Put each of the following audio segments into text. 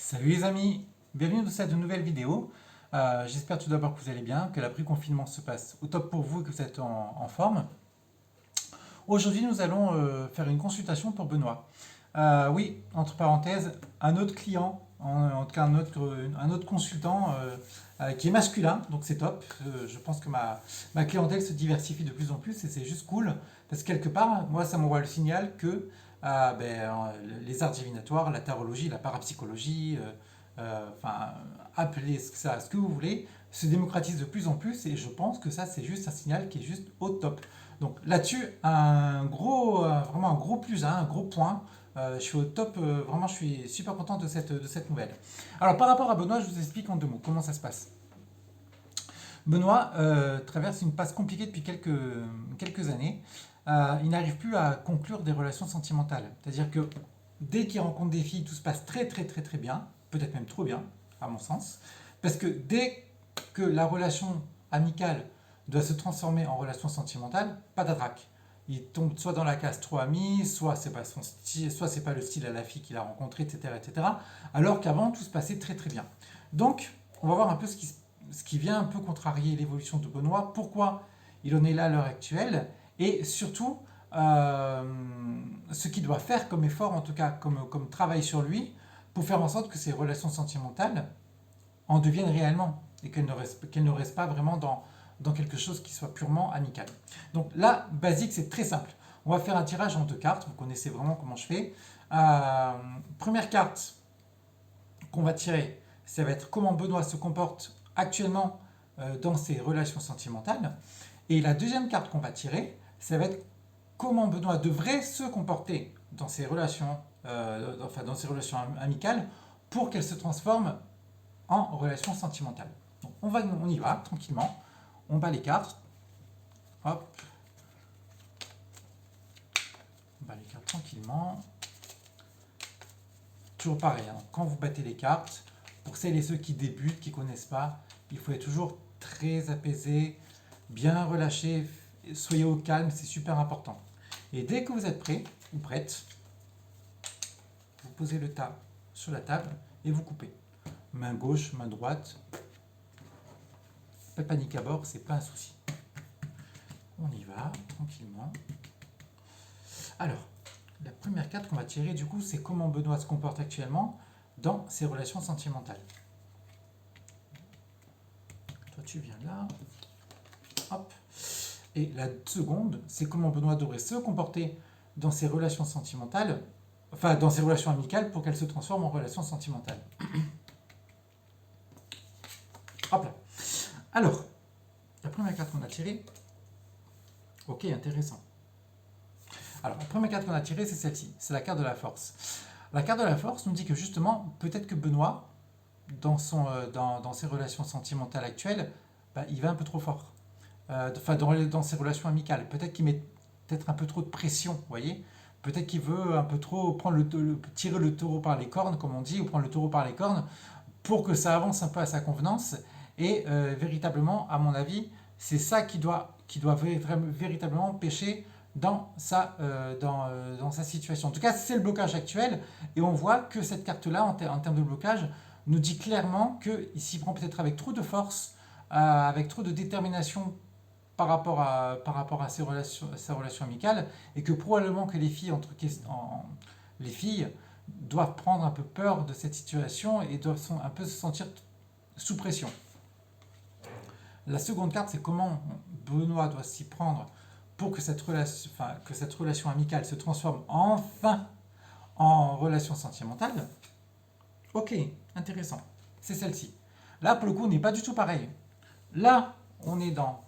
Salut les amis, bienvenue dans cette nouvelle vidéo. J'espère tout d'abord que vous allez bien, que l'après-confinement se passe au top pour vous et que vous êtes en forme. Aujourd'hui, nous allons faire une consultation pour Benoît. Oui, entre parenthèses, un autre client, en tout cas un autre consultant qui est masculin, donc c'est top. Je pense que ma clientèle se diversifie de plus en plus et c'est juste cool parce que quelque part, moi, ça m'envoie le signal que les arts divinatoires, la tarologie, la parapsychologie, enfin, appelez ça ce que vous voulez, se démocratise de plus en plus et je pense que ça, c'est juste un signal qui est juste au top. Donc là-dessus, vraiment un gros plus, hein, un gros point. Je suis au top, vraiment, je suis super content de cette nouvelle. Alors, par rapport à Benoît, je vous explique en deux mots comment ça se passe. Benoît traverse une passe compliquée depuis quelques années. Il n'arrive plus à conclure des relations sentimentales. C'est-à-dire que dès qu'il rencontre des filles, tout se passe très très très très bien, peut-être même trop bien, à mon sens. Parce que dès que la relation amicale doit se transformer en relation sentimentale, pas d'atraque. Il tombe soit dans la case trop ami, soit c'est pas son style, soit c'est pas le style à la fille qu'il a rencontré, etc., etc. Alors qu'avant tout se passait très très bien. Donc, on va voir un peu ce qui vient un peu contrarier l'évolution de Benoît, pourquoi il en est là à l'heure actuelle, et surtout euh, ce qu'il doit faire comme effort, en tout cas comme travail sur lui, pour faire en sorte que ses relations sentimentales en deviennent réellement, et qu'elles ne restent pas vraiment dans quelque chose qui soit purement amical. Donc là, basique, c'est très simple. On va faire un tirage en deux cartes, vous connaissez vraiment comment je fais. Première carte qu'on va tirer, ça va être comment Benoît se comporte actuellement dans ses relations sentimentales. Et la deuxième carte qu'on va tirer, ça va être comment Benoît devrait se comporter dans ses relations amicales pour qu'elles se transforment en relations sentimentales. Donc on y va tranquillement, on bat les cartes, hop, on bat les cartes tranquillement. Toujours pareil, hein, quand vous battez les cartes, pour celles et ceux qui débutent, qui ne connaissent pas, il faut être toujours très apaisé, bien relâché, soyez au calme, c'est super important. Et dès que vous êtes prêt ou prête, vous posez le tas sur la table et vous coupez. Main gauche, main droite, pas de panique à bord, c'est pas un souci. On y va tranquillement. Alors, la première carte qu'on va tirer du coup, c'est comment Benoît se comporte actuellement dans ses relations sentimentales. Toi tu viens là, hop. Et la seconde, c'est comment Benoît devrait se comporter dans ses relations sentimentales, enfin dans ses relations amicales pour qu'elles se transforment en relations sentimentales. Hop là. Alors, la première carte qu'on a tirée, ok, intéressant. Alors, la première carte qu'on a tirée, c'est celle-ci, c'est la carte de la force. La carte de la force nous dit que justement, peut-être que Benoît, dans ses relations sentimentales actuelles, il va un peu trop fort. Enfin, dans ses relations amicales. Peut-être qu'il met peut-être un peu trop de pression, vous voyez. Peut-être qu'il veut un peu trop tirer le taureau par les cornes, comme on dit, ou prendre le taureau par les cornes, pour que ça avance un peu à sa convenance. Et véritablement, à mon avis, c'est ça qui doit véritablement pêcher dans sa situation. En tout cas, c'est le blocage actuel. Et on voit que cette carte-là, en termes de blocage, nous dit clairement qu'il s'y prend peut-être avec trop de force, avec trop de détermination par rapport à sa relation amicale, et que probablement que les filles doivent prendre un peu peur de cette situation et doivent un peu se sentir sous pression. La seconde carte, c'est comment Benoît doit s'y prendre pour que cette relation amicale se transforme enfin en relation sentimentale. Ok, intéressant. C'est celle-ci. Là, pour le coup, on n'est pas du tout pareil. Là, on est dans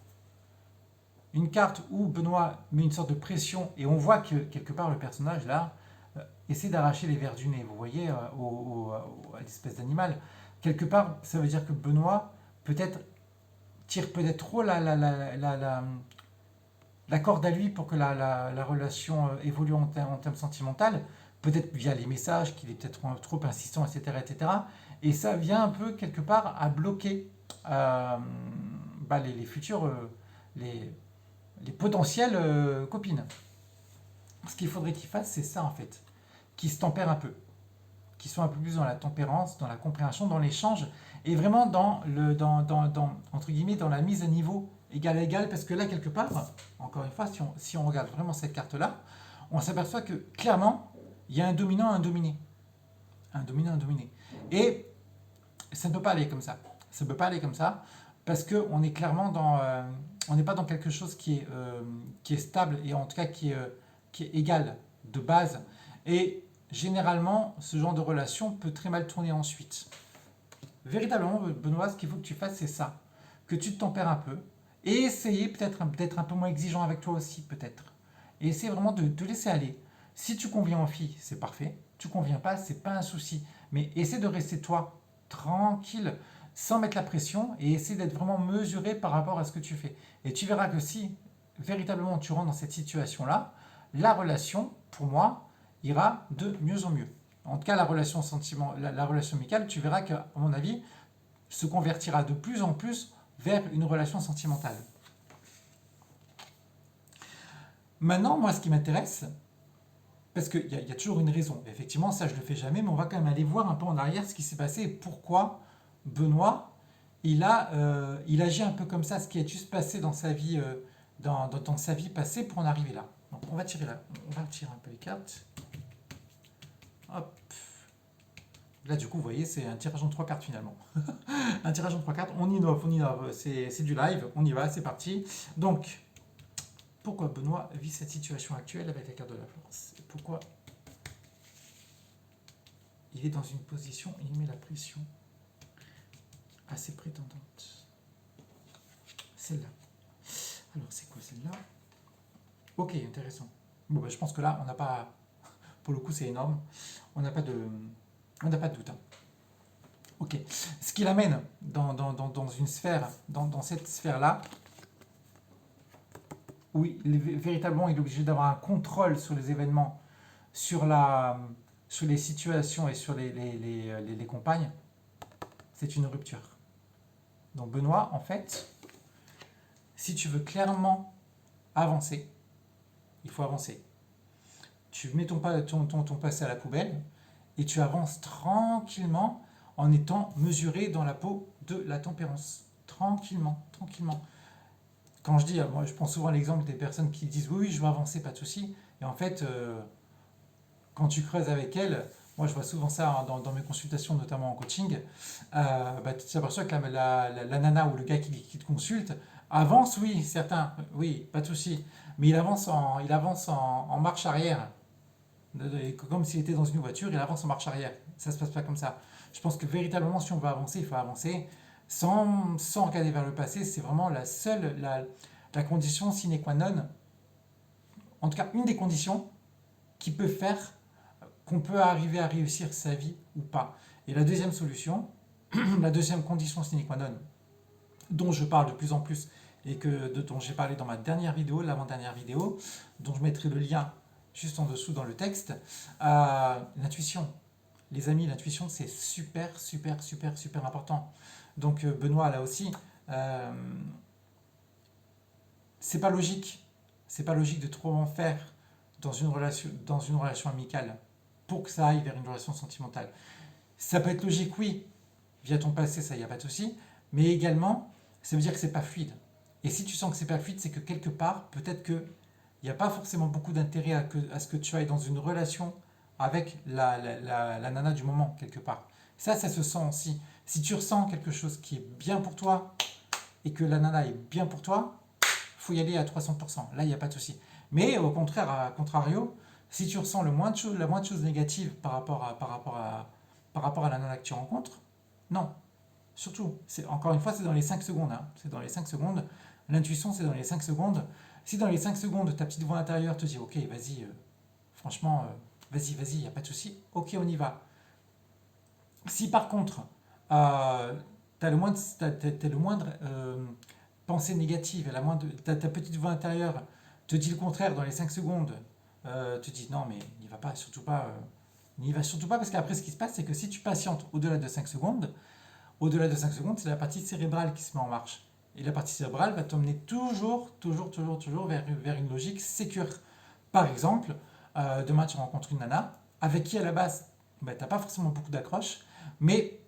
une carte où Benoît met une sorte de pression et on voit que quelque part le personnage là essaie d'arracher les vers du nez, vous voyez, à l'espèce d'animal. Quelque part, ça veut dire que Benoît peut-être tire peut-être trop la corde à lui pour que la relation évolue en termes sentimentaux, peut-être via les messages, qu'il est peut-être trop insistant, etc., etc. Et ça vient un peu quelque part à bloquer les futurs, les potentielles copines. Ce qu'il faudrait qu'il fasse, c'est ça en fait, qu'il se tempère un peu. qui sont un peu plus dans la tempérance, dans la compréhension, dans l'échange, et vraiment dans entre guillemets, dans la mise à niveau égal à égal, parce que là, quelque part, encore une fois, si on regarde vraiment cette carte-là, on s'aperçoit que clairement, il y a un dominant, un dominé. Un dominant, un dominé. Et ça ne peut pas aller comme ça. Ça ne peut pas aller comme ça, parce qu'on est clairement dans... on n'est pas dans quelque chose qui est stable, et en tout cas qui est égal de base. Et généralement, ce genre de relation peut très mal tourner ensuite. Véritablement, Benoît, ce qu'il faut que tu fasses, c'est ça. Que tu te tempères un peu et essayer peut-être d'être un peu moins exigeant avec toi aussi, peut-être. Et essayer vraiment de te laisser aller. Si tu conviens aux filles, c'est parfait. Tu conviens pas, c'est pas un souci. Mais essaie de rester toi, tranquille, sans mettre la pression et essaie d'être vraiment mesuré par rapport à ce que tu fais. Et tu verras que si véritablement tu rentres dans cette situation-là, la relation, pour moi, ira de mieux en mieux. En tout cas, la relation amicale, tu verras qu'à mon avis, se convertira de plus en plus vers une relation sentimentale. Maintenant, moi, ce qui m'intéresse, parce qu'il y a toujours une raison. Effectivement, ça, je ne le fais jamais, mais on va quand même aller voir un peu en arrière ce qui s'est passé et pourquoi Benoît, il agit un peu comme ça, ce qui a dû se passer dans sa vie, dans sa vie passée pour en arriver là. Donc, on va tirer un peu les cartes. Hop. Là, du coup, vous voyez, c'est un tirage en 3 cartes finalement. Un tirage en 3 cartes, on innove, c'est du live, on y va, c'est parti. Donc, pourquoi Benoît vit cette situation actuelle avec la carte de la force? Et pourquoi il est dans une position, il met la pression à ses prétendantes? Celle-là. Alors, c'est quoi celle-là? Ok, intéressant. Bon, bah, je pense que là, on n'a pas... Pour le coup, c'est énorme. On n'a pas de doute, hein. Ok. Ce qui l'amène dans une sphère, dans cette sphère-là, où véritablement il est obligé d'avoir un contrôle sur les événements, sur les situations et sur les compagnes, c'est une rupture. Donc Benoît, en fait, si tu veux clairement avancer, il faut avancer. Tu mets ton passé à la poubelle et tu avances tranquillement en étant mesuré dans la peau de la tempérance. Tranquillement, tranquillement. Quand je dis, moi je prends souvent l'exemple des personnes qui disent oui, je veux avancer, pas de souci. Et en fait, quand tu creuses avec elles, moi je vois souvent ça dans mes consultations, notamment en coaching, tu t'aperçois que la nana ou le gars qui te consulte avance, oui, certains, oui, pas de souci. Mais il avance en marche arrière. Comme s'il était dans une voiture, il avance en marche arrière. Ça se passe pas comme ça. Je pense que véritablement, si on veut avancer, il faut avancer sans regarder vers le passé. C'est vraiment la condition sine qua non, en tout cas une des conditions qui peut faire qu'on peut arriver à réussir sa vie ou pas. Et la deuxième solution, la deuxième condition sine qua non, dont je parle de plus en plus et dont j'ai parlé dans ma dernière vidéo, l'avant-dernière vidéo, dont je mettrai le lien juste en dessous dans le texte, l'intuition. Les amis, l'intuition, c'est super, super, super, super important. Donc Benoît, là aussi, c'est pas logique. C'est pas logique de trop en faire dans une relation amicale pour que ça aille vers une relation sentimentale. Ça peut être logique, oui, via ton passé, ça y a pas de souci, mais également, ça veut dire que c'est pas fluide. Et si tu sens que c'est pas fluide, c'est que quelque part, peut-être que il n'y a pas forcément beaucoup d'intérêt à ce que tu ailles dans une relation avec la nana du moment, quelque part. Ça se sent aussi. Si tu ressens quelque chose qui est bien pour toi et que la nana est bien pour toi, il faut y aller à 300%. Là, il n'y a pas de souci. Mais au contraire, à contrario, si tu ressens la moindre chose négative par rapport à la nana que tu rencontres, non. Surtout, encore une fois, c'est dans les 5 secondes. Hein. C'est dans les 5 secondes. L'intuition, c'est dans les 5 secondes. Si dans les 5 secondes, ta petite voix intérieure te dit, ok, vas-y, franchement, vas-y, il n'y a pas de souci, ok, on y va. Si par contre, tu as le moindre pensée négative, ta petite voix intérieure te dit le contraire dans les 5 secondes, te dit non, mais n'y va pas, surtout pas, n'y va surtout pas, parce qu'après, ce qui se passe, c'est que si tu patientes au-delà de 5 secondes, c'est la partie cérébrale qui se met en marche. Et la partie cérébrale va t'emmener toujours vers une logique sécure. Par exemple, demain tu rencontres une nana avec qui à la base ben, tu n'as pas forcément beaucoup d'accroches, mais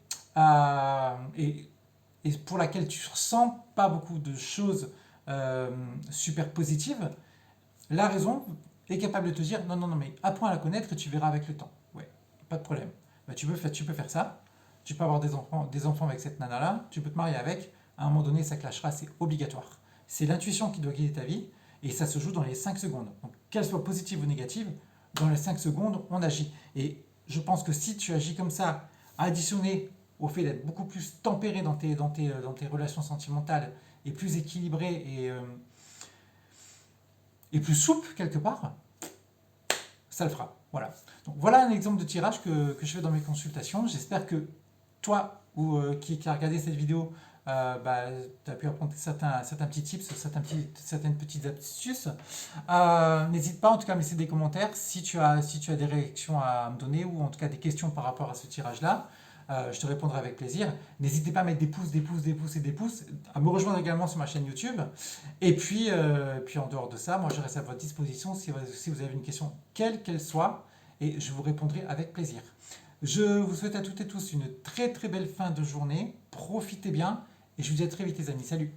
et pour laquelle tu ressens pas beaucoup de choses euh, super positives, la raison est capable de te dire non, non, non, mais apprends à la connaître et tu verras avec le temps. Ouais, pas de problème. Ben, tu peux faire ça, tu peux avoir des enfants avec cette nana-là, tu peux te marier avec, à un moment donné, ça clashera, c'est obligatoire. C'est l'intuition qui doit guider ta vie et ça se joue dans les 5 secondes. Donc, qu'elle soit positive ou négative, dans les 5 secondes, on agit. Et je pense que si tu agis comme ça, additionné au fait d'être beaucoup plus tempéré dans tes relations sentimentales et plus équilibré et plus souple quelque part, ça le fera. Voilà. Donc voilà un exemple de tirage que je fais dans mes consultations. J'espère que toi ou qui a regardé cette vidéo, bah, tu as pu apprendre certains petits tips, certaines petites astuces. N'hésite pas en tout cas à me laisser des commentaires si tu as des réactions à me donner ou en tout cas des questions par rapport à ce tirage-là. Je te répondrai avec plaisir. N'hésitez pas à mettre des pouces, des pouces, des pouces et des pouces, à me rejoindre également sur ma chaîne YouTube. Et puis en dehors de ça, moi je reste à votre disposition si vous avez une question, quelle qu'elle soit, et je vous répondrai avec plaisir. Je vous souhaite à toutes et tous une très très belle fin de journée. Profitez bien et je vous dis à très vite les amis. Salut!